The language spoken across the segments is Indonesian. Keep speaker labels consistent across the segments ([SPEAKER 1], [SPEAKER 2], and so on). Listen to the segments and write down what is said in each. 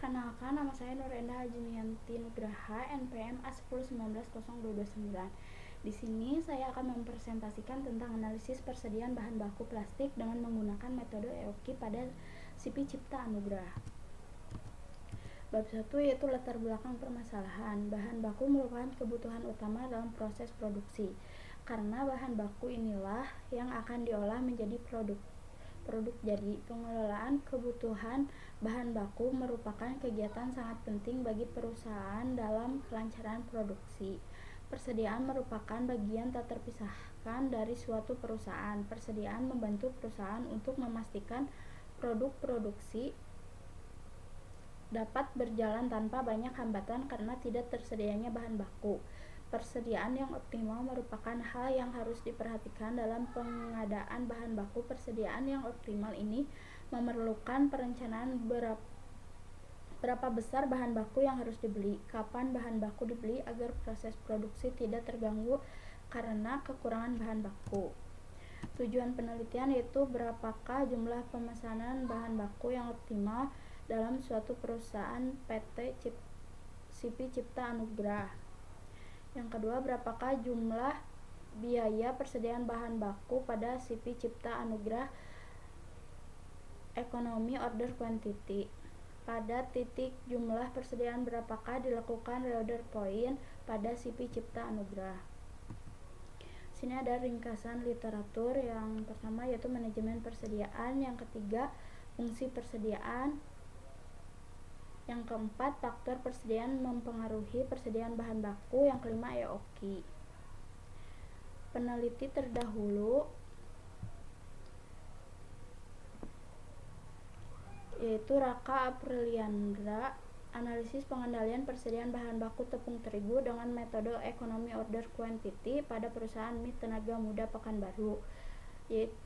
[SPEAKER 1] Perkenalkan, nama saya Nur Endah Hajinianti Nugraha, NPM A1019029. Di sini saya akan mempresentasikan tentang analisis persediaan bahan baku plastik dengan menggunakan metode EOKI pada CP Cipta Anugrah. Bab 1 yaitu latar belakang permasalahan. Bahan baku merupakan kebutuhan utama dalam proses produksi. Karena bahan baku inilah yang akan diolah menjadi produk jadi. Pengelolaan kebutuhan bahan baku merupakan kegiatan sangat penting bagi perusahaan dalam kelancaran produksi. Persediaan merupakan bagian tak terpisahkan dari suatu perusahaan. Persediaan membantu perusahaan untuk memastikan produk produksi dapat berjalan tanpa banyak hambatan karena tidak tersedianya bahan baku. Persediaan yang optimal merupakan hal yang harus diperhatikan dalam pengadaan bahan baku. Persediaan yang optimal ini memerlukan perencanaan berapa besar bahan baku yang harus dibeli, kapan bahan baku dibeli agar proses produksi tidak terganggu karena kekurangan bahan baku. Tujuan penelitian yaitu berapakah jumlah pemesanan bahan baku yang optimal dalam suatu perusahaan PT CP Cipta Anugrah. Yang kedua, berapakah jumlah biaya persediaan bahan baku pada CP Cipta Anugrah Economy Order Quantity. Pada titik jumlah persediaan berapakah dilakukan reorder point pada CP Cipta Anugrah. Sini ada ringkasan literatur. Yang pertama yaitu manajemen persediaan, yang ketiga fungsi persediaan, yang keempat faktor persediaan mempengaruhi persediaan bahan baku, yang kelima EOKI. Peneliti terdahulu yaitu Raka Apriliandra, analisis pengendalian persediaan bahan baku tepung terigu dengan metode Economy Order Quantity pada perusahaan mie Tenaga Muda Pekanbaru.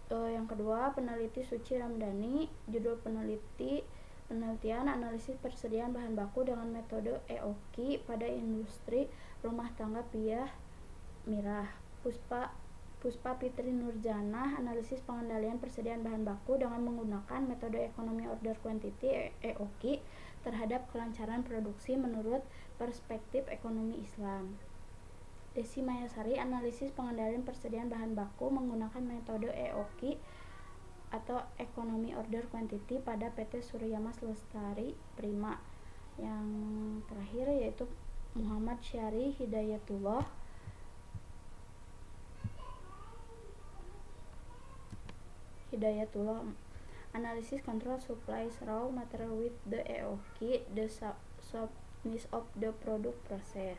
[SPEAKER 1] Yang kedua, peneliti Suci Ramdhani, judul penelitian analisis persediaan bahan baku dengan metode EOKI pada industri rumah tangga Piyah Mirah. Puspa Fitri Nurjanah, analisis pengendalian persediaan bahan baku dengan menggunakan metode Economy Order Quantity EOKI terhadap kelancaran produksi menurut perspektif ekonomi Islam. Desi Mayasari, analisis pengendalian persediaan bahan baku menggunakan metode EOKI atau Economy Order Quantity pada PT Surya Mas Lestari Prima. Yang terakhir yaitu Muhammad Syari Hidayatullah, analisis control supplies raw material with the EOKI, the softness of the product process.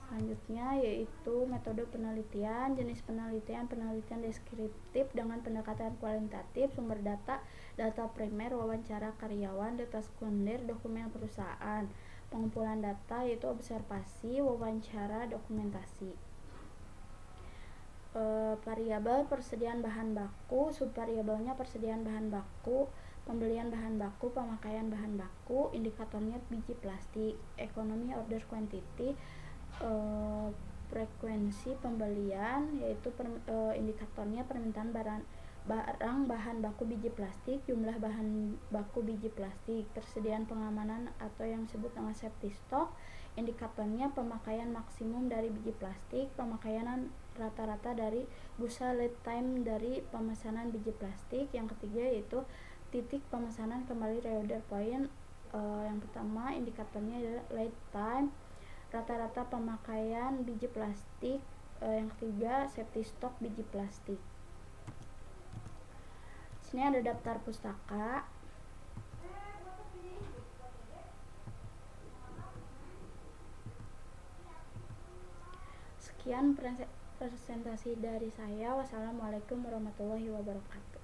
[SPEAKER 1] Selanjutnya yaitu metode penelitian. Jenis penelitian deskriptif dengan pendekatan kualitatif, sumber data primer, wawancara karyawan, data sekunder, dokumen perusahaan. Pengumpulan data yaitu observasi, wawancara, dokumentasi. Variabel persediaan bahan baku, subvariabelnya persediaan bahan baku, pembelian bahan baku, pemakaian bahan baku, indikatornya biji plastik. Economy Order Quantity, frekuensi pembelian yaitu indikatornya permintaan barang bahan baku biji plastik, jumlah bahan baku biji plastik. Persediaan pengamanan atau yang disebut dengan safety stock, indikatornya pemakaian maksimum dari biji plastik, pemakaian rata-rata dari busa lead time dari pemesanan biji plastik. Yang ketiga yaitu titik pemesanan kembali reorder point. Yang pertama indikatornya adalah lead time, rata-rata pemakaian biji plastik. Yang ketiga safety stock biji plastik. Sini ada daftar pustaka. Sekian presentasi dari saya. Wassalamualaikum warahmatullahi wabarakatuh.